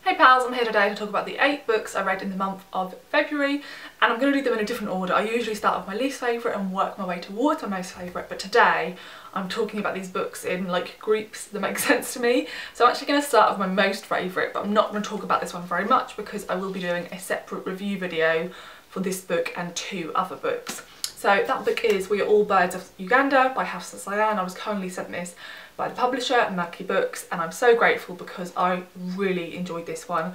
Hey pals, I'm here today to talk about the 8 books I read in the month of February, and I'm going to do them in a different order. I usually start with my least favourite and work my way towards my most favourite, but today I'm talking about these books in like groups that make sense to me. So I'm actually going to start with my most favourite, but I'm not going to talk about this one very much because I will be doing a separate review video for this book and 2 other books. So that book is We Are All Birds of Uganda by Hafsa Zayyan. I was kindly sent this by the publisher, Books, and I'm so grateful because I really enjoyed this one.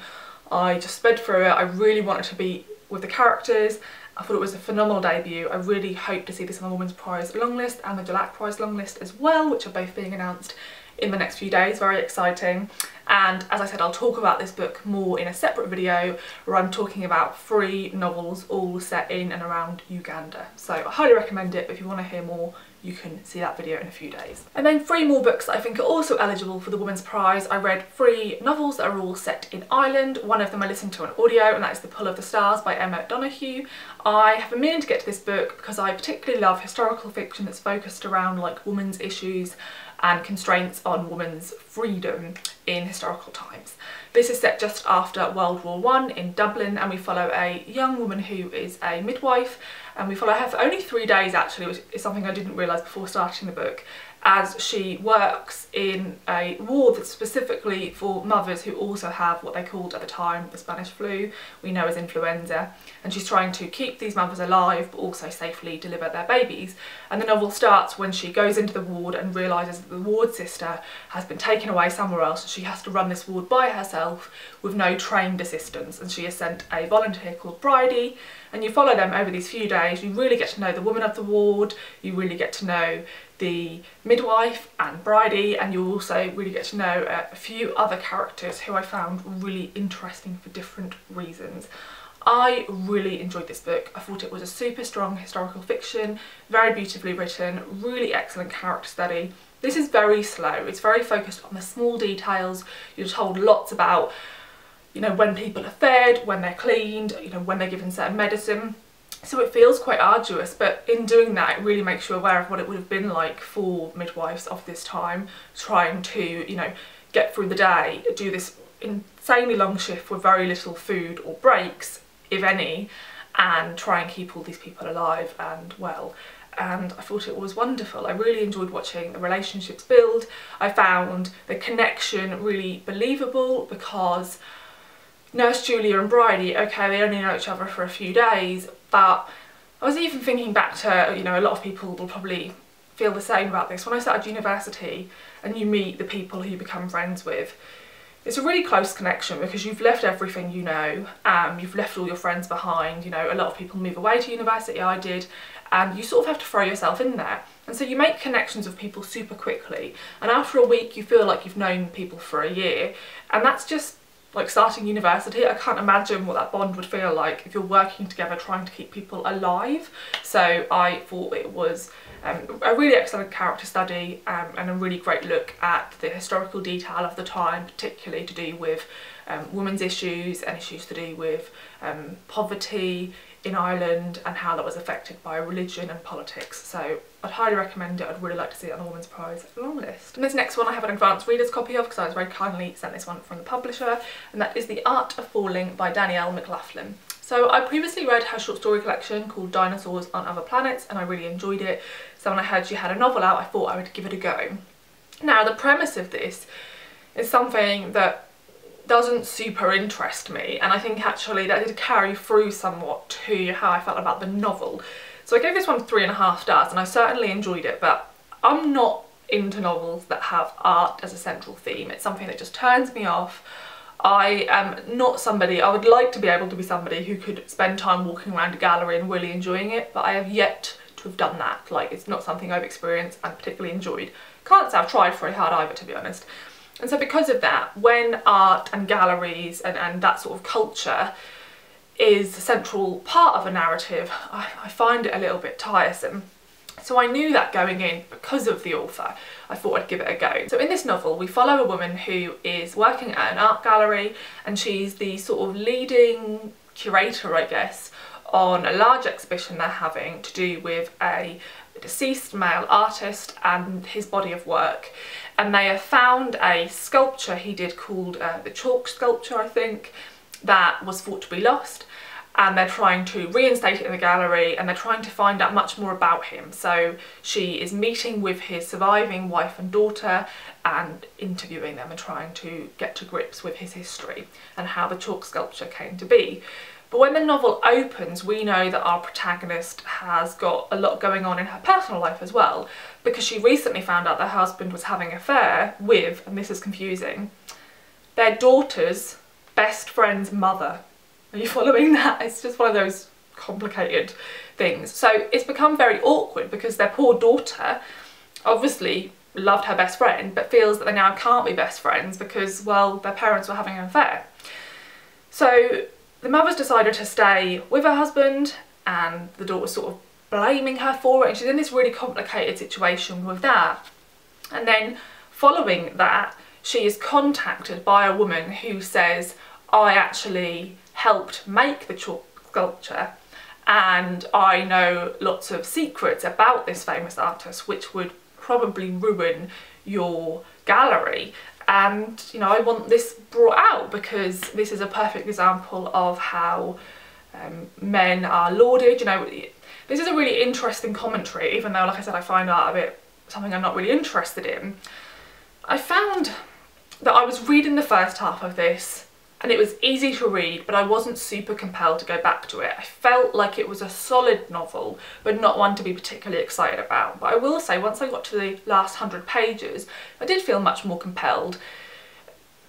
I just sped through it. I really wanted to be with the characters. I thought it was a phenomenal debut. I really hope to see this on the Women's Prize longlist and the Delac Prize longlist as well, which are both being announced in the next few days. Very exciting. And as I said, I'll talk about this book more in a separate video where I'm talking about 3 novels all set in and around Uganda. So I highly recommend it, but if you want to hear more, you can see that video in a few days. And then 3 more books that I think are also eligible for the Women's Prize. I read 3 novels that are all set in Ireland. One of them I listened to on audio, and that is The Pull of the Stars by Donoghue. I have been meaning to get to this book because I particularly love historical fiction that's focused around like women's issues and constraints on women's freedom in historical times. This is set just after World War I in Dublin, and we follow a young woman who is a midwife, and we follow her for only 3 days actually, which is something I didn't realise before starting the book, as she works in a ward that's specifically for mothers who also have what they called at the time the Spanish flu, we know as influenza, and she's trying to keep these mothers alive but also safely deliver their babies. And the novel starts when she goes into the ward and realises that the ward sister has been taken away somewhere else and she has to run this ward by herself with no trained assistance, and she is sent a volunteer called Bridie, and you follow them over these few days. You really get to know the woman of the ward, you really get to know the midwife and Bridie, and you also really get to know a few other characters who I found really interesting for different reasons. I really enjoyed this book. I thought it was a super strong historical fiction, very beautifully written, really excellent character study. This is very slow, it's very focused on the small details. You're told lots about, you know, when people are fed, when they're cleaned, you know, when they're given certain medicine. So it feels quite arduous, but in doing that it really makes you aware of what it would have been like for midwives of this time, trying to, you know, get through the day, do this insanely long shift with very little food or breaks, if any, and try and keep all these people alive and well. And I thought it was wonderful. I really enjoyed watching the relationships build. I found the connection really believable because Nurse Julia and Bridie, okay, they only know each other for a few days, but I was even thinking back to, you know, a lot of people will probably feel the same about this. When I started university and you meet the people who you become friends with, it's a really close connection because you've left everything you know, you've left all your friends behind. You know, a lot of people move away to university, I did, and you sort of have to throw yourself in there. And so you make connections with people super quickly, and after a week you feel like you've known people for a year, and that's just like starting university. I can't imagine what that bond would feel like if you're working together trying to keep people alive. So I thought it was a really excellent character study and a really great look at the historical detail of the time, particularly to do with women's issues and issues to do with poverty in Ireland and how that was affected by religion and politics. So I'd highly recommend it. I'd really like to see it on the Women's Prize longlist. And this next one I have an advanced reader's copy of because I was very kindly sent this one from the publisher, and that is The Art of Falling by Danielle McLaughlin. So I previously read her short story collection called Dinosaurs on Other Planets and I really enjoyed it. So when I heard she had a novel out, I thought I would give it a go. Now the premise of this is something that doesn't super interest me, and I think actually that did carry through somewhat to how I felt about the novel. So I gave this one 3.5 stars and I certainly enjoyed it, but I'm not into novels that have art as a central theme. It's something that just turns me off. I am not somebody, I would like to be able to be somebody who could spend time walking around a gallery and really enjoying it, but I have yet to have done that. Like, it's not something I've experienced and particularly enjoyed. Can't say I've tried very hard either, to be honest. And so because of that, when art and galleries and that sort of culture is a central part of a narrative, I find it a little bit tiresome. So I knew that going in because of the author. I thought I'd give it a go. So in this novel we follow a woman who is working at an art gallery, and she's the sort of leading curator, I guess, on a large exhibition they're having to do with a a deceased male artist and his body of work, and they have found a sculpture he did called the chalk sculpture, I think, that was thought to be lost, and they're trying to reinstate it in the gallery, and they're trying to find out much more about him. So she is meeting with his surviving wife and daughter and interviewing them and trying to get to grips with his history and how the chalk sculpture came to be. But when the novel opens, we know that our protagonist has got a lot going on in her personal life as well, because she recently found out her husband was having an affair with, and this is confusing, their daughter's best friend's mother. Are you following that? It's just one of those complicated things. So it's become very awkward because their poor daughter obviously loved her best friend, but feels that they now can't be best friends because, well, their parents were having an affair. So the mother's decided to stay with her husband, and the daughter's sort of blaming her for it, and she's in this really complicated situation with that. And then following that, she is contacted by a woman who says, I actually helped make the chalk sculpture and I know lots of secrets about this famous artist which would probably ruin your gallery, and you know, I want this brought out because this is a perfect example of how men are lauded. You know, this is a really interesting commentary, even though, like I said, I find art a bit something I'm not really interested in. I found that I was reading the first half of this and it was easy to read, but I wasn't super compelled to go back to it. I felt like it was a solid novel, but not one to be particularly excited about. But I will say, once I got to the last 100 pages, I did feel much more compelled.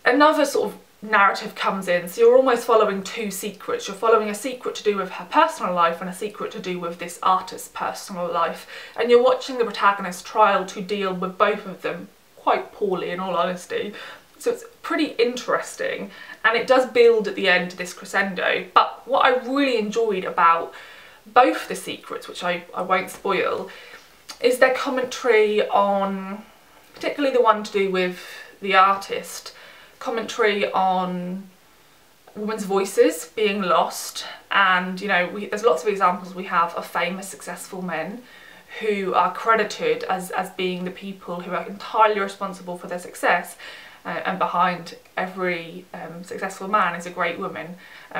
Another sort of narrative comes in, so you're almost following two secrets. You're following a secret to do with her personal life and a secret to do with this artist's personal life. And you're watching the protagonist's trial to deal with both of them quite poorly, in all honesty. So it's pretty interesting, and it does build at the end to this crescendo. But what I really enjoyed about both the secrets, which I won't spoil, is their commentary on, particularly the one to do with the artist, commentary on women's voices being lost. And you know, there's lots of examples we have of famous successful men who are credited as being the people who are entirely responsible for their success. And behind every successful man is a great woman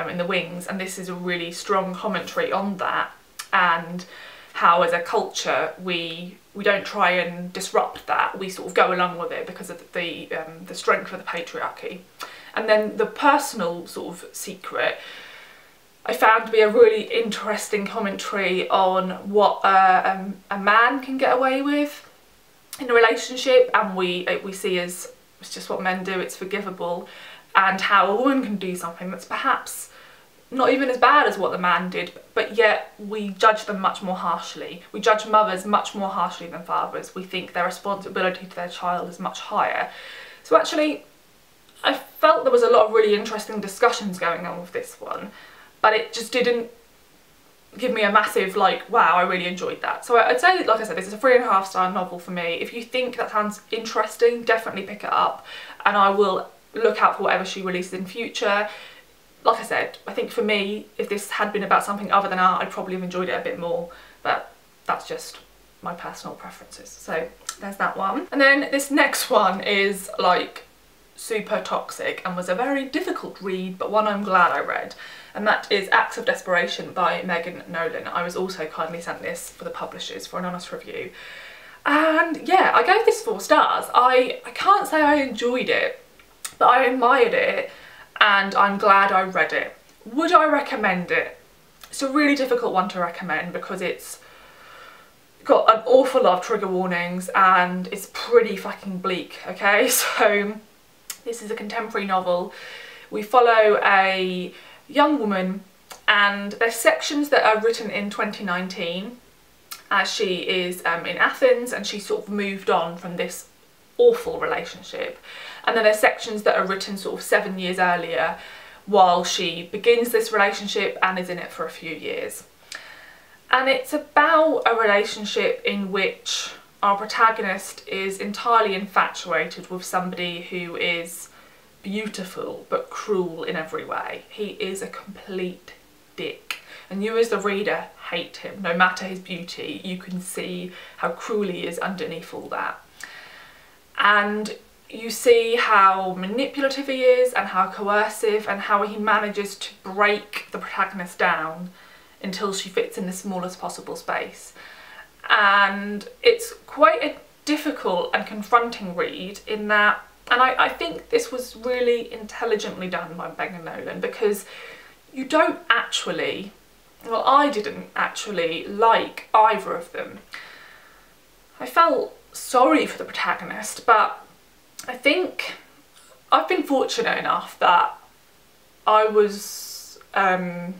in the wings, and this is a really strong commentary on that, and how as a culture we don't try and disrupt that, we sort of go along with it because of the strength of the patriarchy. And then the personal sort of secret I found to be a really interesting commentary on what a man can get away with in a relationship, and we see as it's just what men do, it's forgivable, and how a woman can do something that's perhaps not even as bad as what the man did, but yet we judge them much more harshly. We judge mothers much more harshly than fathers. We think their responsibility to their child is much higher. So actually, I felt there was a lot of really interesting discussions going on with this one, but it just didn't give me a massive, like, wow, I really enjoyed that. So I'd say, like I said, this is a 3.5-star novel for me. If you think that sounds interesting, definitely pick it up, and I will look out for whatever she releases in future. Like I said, I think for me, if this had been about something other than art, I'd probably have enjoyed it a bit more, but that's just my personal preferences. So there's that one. And then this next one is like super toxic and was a very difficult read, but one I'm glad I read. And that is Acts of Desperation by Nolan. I was also kindly sent this for the publishers for an honest review. And yeah, I gave this 4 stars. I can't say I enjoyed it, but I admired it and I'm glad I read it. Would I recommend it? It's a really difficult one to recommend because it's got an awful lot of trigger warnings and it's pretty fucking bleak, okay? So this is a contemporary novel. We follow a young woman, and there's sections that are written in 2019 as she is in Athens, and she sort of moved on from this awful relationship, and then there's sections that are written sort of 7 years earlier while she begins this relationship and is in it for a few years. And it's about a relationship in which our protagonist is entirely infatuated with somebody who is beautiful but cruel in every way. He is a complete dick. and you as the reader hate him. No matter his beauty, you can see how cruel he is underneath all that. And you see how manipulative he is and how coercive, and how he manages to break the protagonist down until she fits in the smallest possible space. And it's quite a difficult and confronting read in that, and I think this was really intelligently done by Megan Nolan, because you don't actually, well, I didn't actually like either of them. I felt sorry for the protagonist, but I think I've been fortunate enough that I was, I'm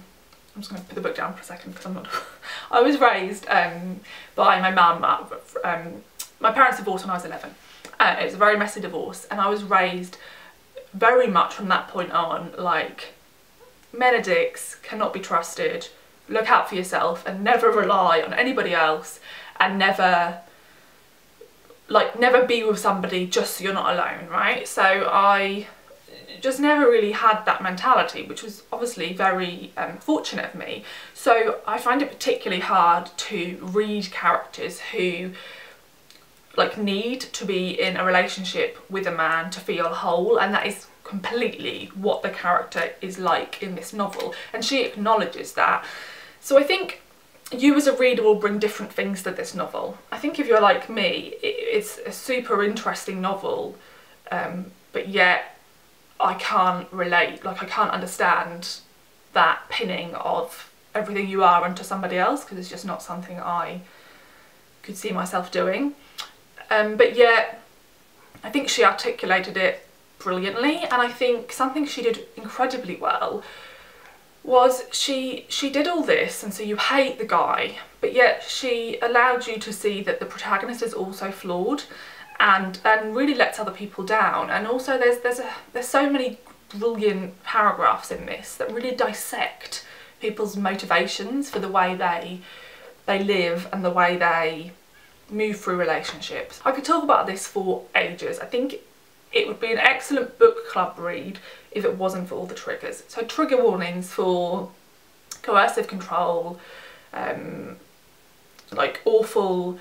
just going to put the book down for a second because I'm not, I was raised by my mum. My parents divorced when I was 11. It was a very messy divorce, and I was raised very much from that point on, like, men are dicks, cannot be trusted, look out for yourself and never rely on anybody else, and never be with somebody just so you're not alone, right? So I just never really had that mentality, which was obviously very fortunate of me. So I find it particularly hard to read characters who like need to be in a relationship with a man to feel whole, and that is completely what the character is like in this novel, and she acknowledges that. So I think you as a reader will bring different things to this novel. I think if you're like me, it's a super interesting novel, but yet I can't relate, like I can't understand that pinning of everything you are onto somebody else, because it's just not something I could see myself doing. But yet I think she articulated it brilliantly, and I think something she did incredibly well was she did all this, and so you hate the guy, but yet she allowed you to see that the protagonist is also flawed and really lets other people down. And also there's so many brilliant paragraphs in this that really dissect people's motivations for the way they live and the way they move through relationships. I could talk about this for ages. I think it would be an excellent book club read if it wasn't for all the triggers. So trigger warnings for coercive control, like awful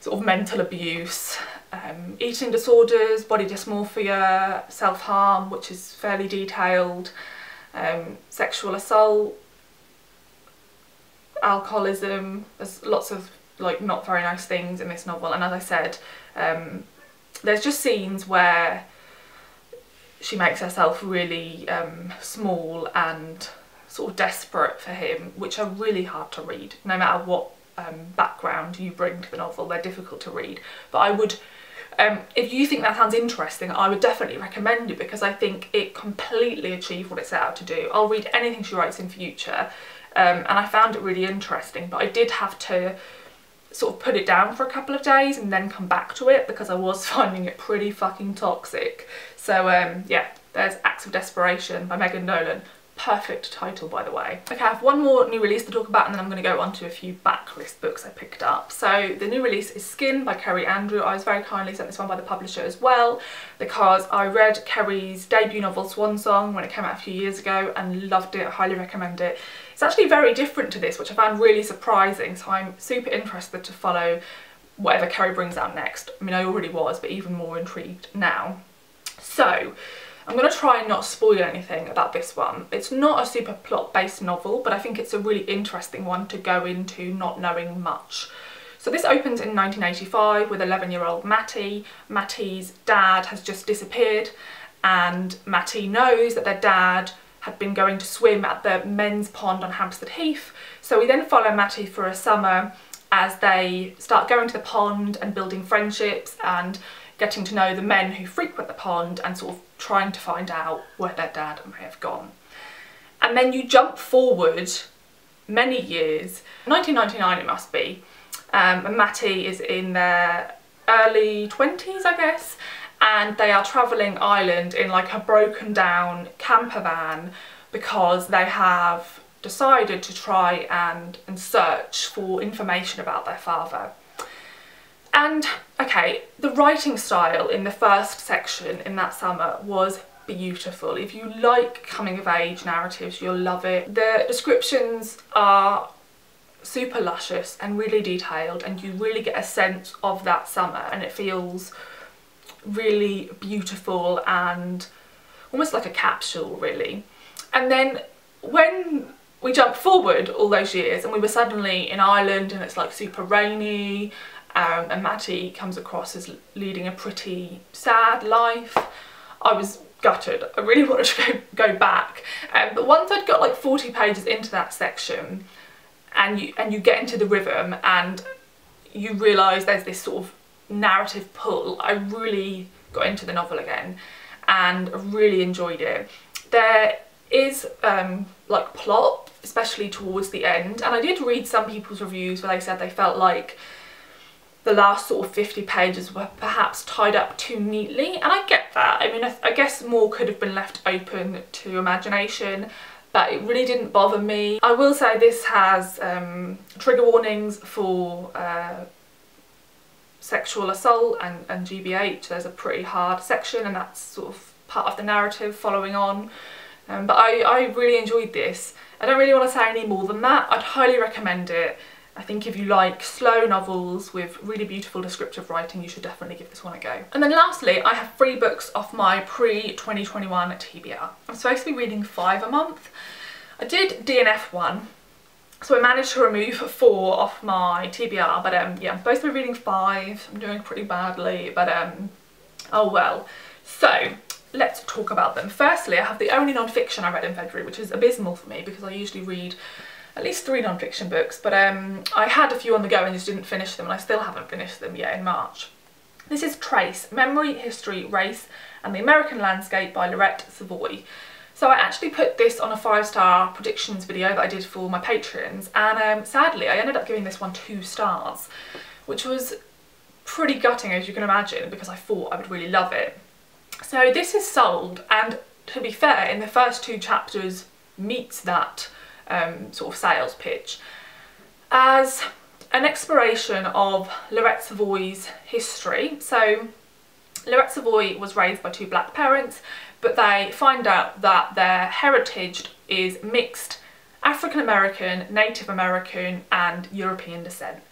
sort of mental abuse, eating disorders, body dysmorphia, self-harm, which is fairly detailed, sexual assault, alcoholism. There's lots of like not very nice things in this novel, and as I said, there's just scenes where she makes herself really small and sort of desperate for him, which are really hard to read. No matter what background you bring to the novel, they're difficult to read. But I would, if you think that sounds interesting, I would definitely recommend it, because I think it completely achieved what it set out to do. I'll read anything she writes in future, and I found it really interesting, but I did have to sort of put it down for a couple of days and then come back to it, because I was finding it pretty fucking toxic. So yeah, there's Acts of Desperation by Megan Nolan. Perfect title, by the way. Okay, I have one more new release to talk about, and then I'm going to go on to a few backlist books I picked up. So the new release is Skin by Kerry Andrew. I was very kindly sent this one by the publisher as well, because I read Kerry's debut novel Swan Song when it came out a few years ago and loved it. I highly recommend it. It's actually very different to this, which I found really surprising, so I'm super interested to follow whatever Kerry brings out next. I mean, I already was, but even more intrigued now. So I'm going to try and not spoil anything about this one. It's not a super plot-based novel, but I think it's a really interesting one to go into not knowing much. So this opens in 1985 with 11-year-old Matty. Matty's dad has just disappeared, and Matty knows that their dad had been going to swim at the men's pond on Hampstead Heath. So we then follow Matty for a summer as they start going to the pond and building friendships and getting to know the men who frequent the pond and sort of trying to find out where their dad may have gone. And then you jump forward many years, 1999 it must be, and Matty is in their early 20s, I guess, and they are travelling Ireland in like a broken down camper van because they have decided to try and search for information about their father. And okay, the writing style in the first section in that summer was beautiful. If you like coming of age narratives, you'll love it. The descriptions are super luscious and really detailed, and you really get a sense of that summer, and it feels really beautiful and almost like a capsule, really. And then when we jump forward all those years and we were suddenly in Ireland and it's like super rainy, and Matty comes across as leading a pretty sad life, I was gutted. I really wanted to go back. But once I'd got like 40 pages into that section, and you get into the rhythm and you realise there's this sort of narrative pull, I really got into the novel again and really enjoyed it. There is like plot, especially towards the end, and I did read some people's reviews where they said they felt like the last sort of 50 pages were perhaps tied up too neatly, and I get that. I mean, I guess more could have been left open to imagination, but it really didn't bother me. I will say this has trigger warnings for sexual assault and GBH. There's a pretty hard section, and that's sort of part of the narrative following on. But I really enjoyed this. I don't really want to say any more than that. I'd highly recommend it. I think if you like slow novels with really beautiful descriptive writing, you should definitely give this one a go. And then lastly, I have 3 books off my pre-2021 TBR. I'm supposed to be reading 5 a month. I did DNF 1, so I managed to remove 4 off my TBR, but yeah, I'm supposed to be reading 5. I'm doing pretty badly, but oh well. So let's talk about them. Firstly, I have the only non-fiction I read in February, which is abysmal for me because I usually read at least 3 non-fiction books, but I had a few on the go and just didn't finish them, and I still haven't finished them yet in March. This is Trace, Memory, History, Race and the American Landscape by Lauret, Savoy. So I actually put this on a 5-star predictions video that I did for my patrons, and sadly I ended up giving this one 2 stars, which was pretty gutting, as you can imagine, because I thought I would really love it. So this is sold, and to be fair, in the first 2 chapters meets that sort of sales pitch as an exploration of Lauret Savoy's history. So Lauret Savoy was raised by 2 black parents, but they find out that their heritage is mixed African American, Native American and European descent.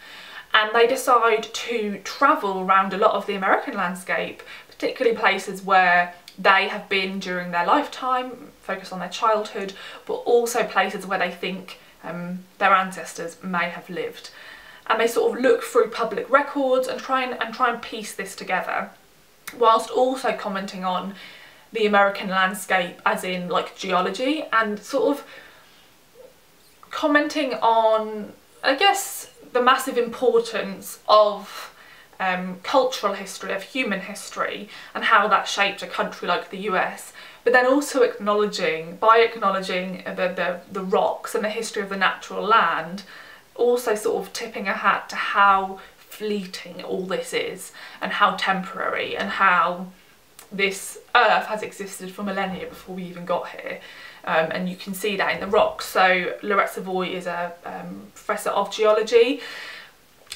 And they decide to travel around a lot of the American landscape, particularly places where they have been during their lifetime, focus on their childhood, but also places where they think their ancestors may have lived. And they sort of look through public records and try and piece this together, whilst also commenting on the American landscape as in like geology, and sort of commenting on, I guess, the massive importance of cultural history, of human history, and how that shaped a country like the US, but then also acknowledging the rocks and the history of the natural land, also sort of tipping a hat to how fleeting all this is and how temporary, and how this earth has existed for millennia before we even got here. And you can see that in the rocks. So Lauret Savoy is a professor of geology.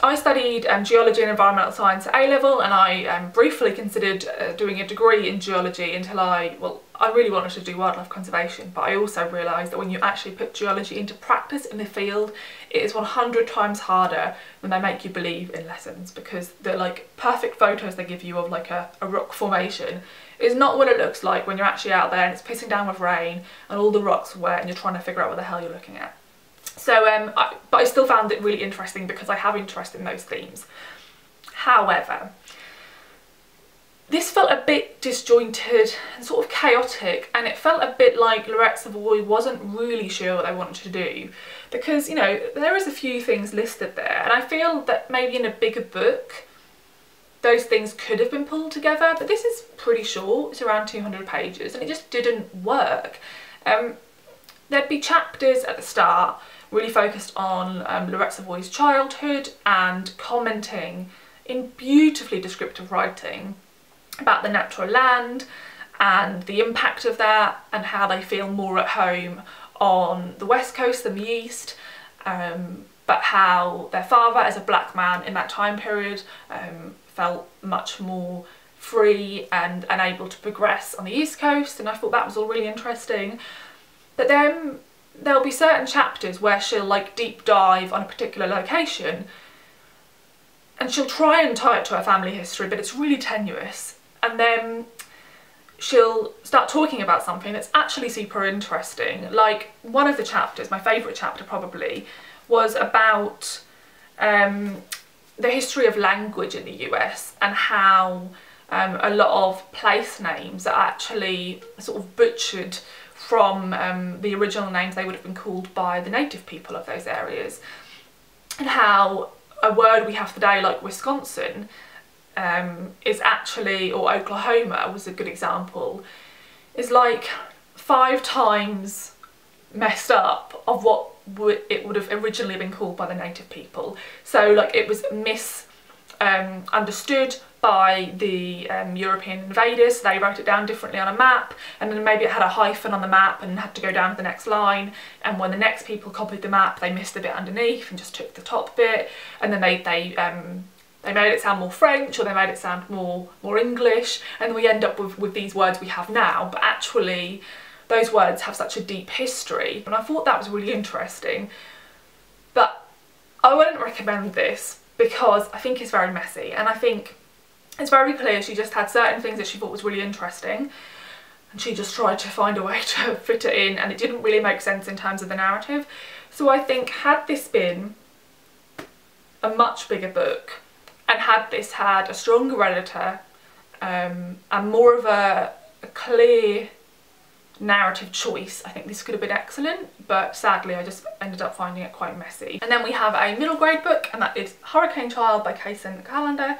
I studied geology and environmental science at A-level, and I briefly considered doing a degree in geology until I really wanted to do wildlife conservation, but I also realised that when you actually put geology into practice in the field, it is 100 times harder than they make you believe in lessons, because the like perfect photos they give you of like a rock formation is not what it looks like when you're actually out there and it's pissing down with rain and all the rocks are wet and you're trying to figure out what the hell you're looking at. So, but I still found it really interesting because I have interest in those themes. However, this felt a bit disjointed and sort of chaotic, and it felt a bit like Lauret Savoy wasn't really sure what they wanted to do, because, you know, there is a few things listed there, and I feel that maybe in a bigger book those things could have been pulled together, but this is pretty short, it's around 200 pages, and it just didn't work. There'd be chapters at the start really focused on Lauret Savoy's childhood and commenting in beautifully descriptive writing about the natural land and the impact of that, and how they feel more at home on the west coast than the east, but how their father, as a black man in that time period, felt much more free and able to progress on the East Coast, and I thought that was all really interesting. But then there'll be certain chapters where she'll like deep dive on a particular location and she'll try and tie it to her family history, but it's really tenuous. And then she'll start talking about something that's actually super interesting. Like one of the chapters, my favourite chapter probably, was about the history of language in the US and how a lot of place names are actually sort of butchered from the original names they would have been called by the native people of those areas, and how a word we have today like Wisconsin is actually, or Oklahoma was a good example, is like 5 times messed up of what it would have originally been called by the native people. So like it was misunderstood by the European invaders. They wrote it down differently on a map, and then maybe it had a hyphen on the map and had to go down to the next line, and when the next people copied the map they missed the bit underneath and just took the top bit, and then they made it sound more French, or they made it sound more English, and we end up with these words we have now, but actually those words have such a deep history. And I thought that was really interesting, but I wouldn't recommend this because I think it's very messy, and I think it's very clear she just had certain things that she thought was really interesting and she just tried to find a way to fit it in, and it didn't really make sense in terms of the narrative. So I think had this been a much bigger book, and had this had a stronger editor and more of a clear narrative choice, I think this could have been excellent, but sadly I just ended up finding it quite messy. And then we have a middle grade book, and that is Hurricane Child by Kacen and Callender.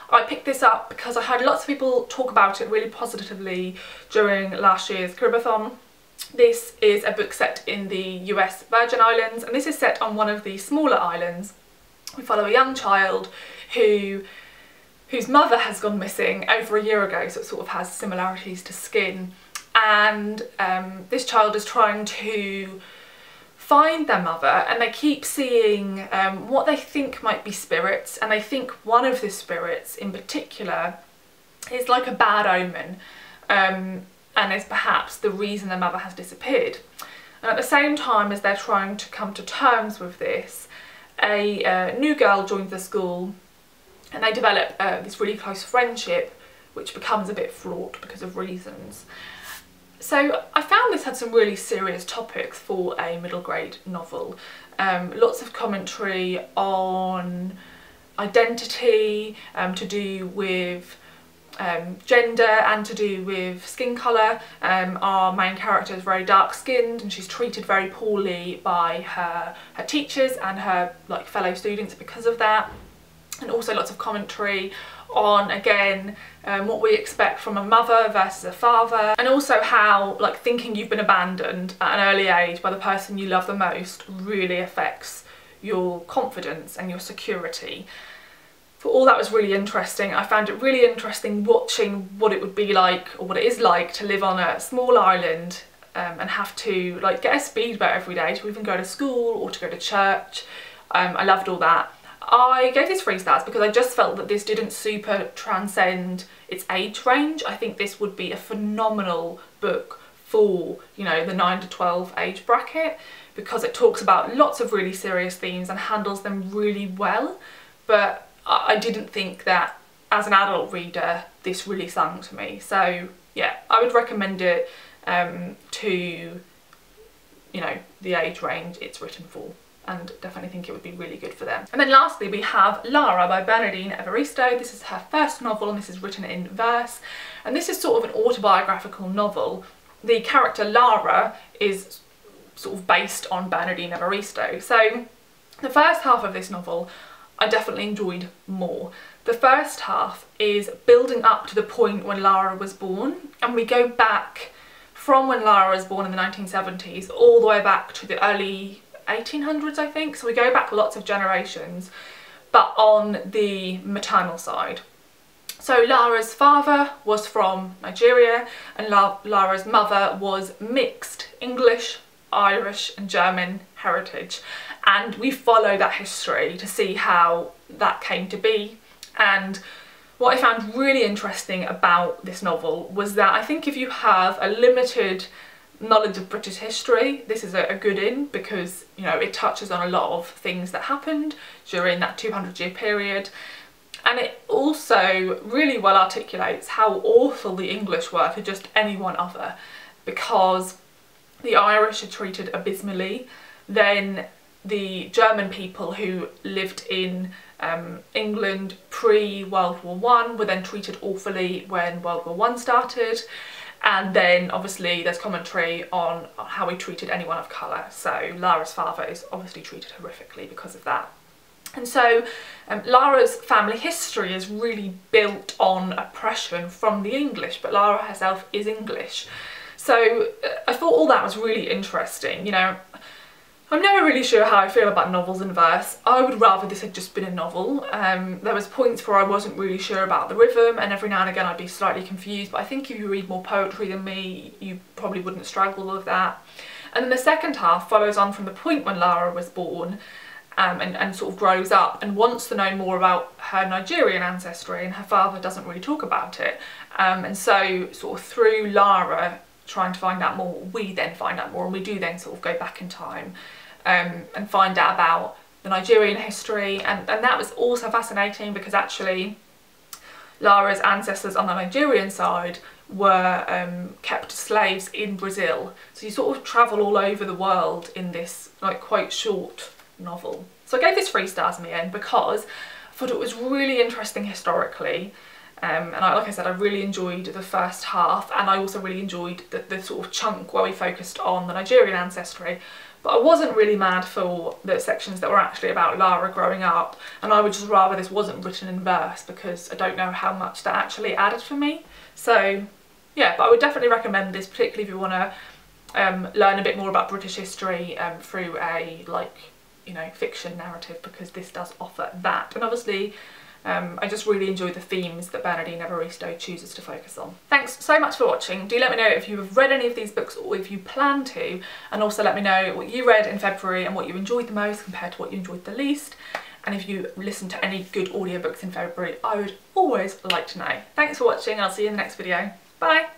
I picked this up because I heard lots of people talk about it really positively during last year's Caribathon. This is a book set in the US Virgin Islands, and this is set on one of the smaller islands. We follow a young child whose mother has gone missing over a year ago, so it sort of has similarities to Skin, and this child is trying to find their mother, and they keep seeing what they think might be spirits, and they think one of the spirits in particular is like a bad omen and is perhaps the reason their mother has disappeared. And at the same time as they're trying to come to terms with this, a new girl joins the school, and they develop this really close friendship which becomes a bit fraught because of reasons. So I found this had some really serious topics for a middle grade novel. Lots of commentary on identity, to do with gender and to do with skin colour. Our main character is very dark skinned and she's treated very poorly by her teachers and her like fellow students because of that. And also lots of commentary on, again, what we expect from a mother versus a father, and also how like thinking you've been abandoned at an early age by the person you love the most really affects your confidence and your security. For all that was really interesting. I found it really interesting watching what it would be like, or what it is like, to live on a small island and have to like get a speedboat every day to even go to school or to go to church. I loved all that. I gave this 3 stars because I just felt that this didn't super transcend its age range. I think this would be a phenomenal book for, you know, the 9 to 12 age bracket, because it talks about lots of really serious themes and handles them really well. But I didn't think that as an adult reader this really sung to me. So yeah, I would recommend it to, you know, the age range it's written for, and definitely think it would be really good for them. And then lastly we have Lara by Bernadine Evaristo. This is her first novel and this is written in verse, and this is sort of an autobiographical novel. The character Lara is sort of based on Bernadine Evaristo. So the first half of this novel I definitely enjoyed more. The first half is building up to the point when Lara was born, and we go back from when Lara was born in the 1970s all the way back to the early 1800s, I think. So we go back lots of generations, but on the maternal side. So Lara's father was from Nigeria and Lara's mother was mixed English, Irish and German heritage, and we follow that history to see how that came to be and What I found really interesting about this novel was that I think if you have a limited knowledge of British history, this is a good in, because, you know, it touches on a lot of things that happened during that 200-year period, and it also really well articulates how awful the English were to just anyone other, because the Irish are treated abysmally, then the German people who lived in England pre-World War I were then treated awfully when World War I started, and then obviously there's commentary on how he treated anyone of colour. So Lara's father is obviously treated horrifically because of that. And so Lara's family history is really built on oppression from the English, but Lara herself is English. So I thought all that was really interesting. You know, I'm never really sure how I feel about novels in verse. I would rather this had just been a novel. There was points where I wasn't really sure about the rhythm, and every now and again I'd be slightly confused, but I think if you read more poetry than me, you probably wouldn't struggle with that. And then the second half follows on from the point when Lara was born, and sort of grows up and wants to know more about her Nigerian ancestry, and her father doesn't really talk about it. And so sort of through Lara trying to find out more, we then find out more, and we do then sort of go back in time and find out about the Nigerian history, and that was also fascinating because actually Lara's ancestors on the Nigerian side were kept slaves in Brazil. So you sort of travel all over the world in this like quite short novel. So I gave this 3 stars in the end because I thought it was really interesting historically. And like I said, I really enjoyed the first half, and I also really enjoyed the sort of chunk where we focused on the Nigerian ancestry, but I wasn't really mad for the sections that were actually about Lara growing up, and I would just rather this wasn't written in verse because I don't know how much that actually added for me. So yeah, but I would definitely recommend this, particularly if you want to learn a bit more about British history through a, like, you know, fiction narrative, because this does offer that. And obviously I just really enjoy the themes that Bernadine Evaristo chooses to focus on. Thanks so much for watching. Do let me know if you have read any of these books or if you plan to, and also let me know what you read in February and what you enjoyed the most compared to what you enjoyed the least. And if you listened to any good audiobooks in February, I would always like to know. Thanks for watching, and I'll see you in the next video. Bye!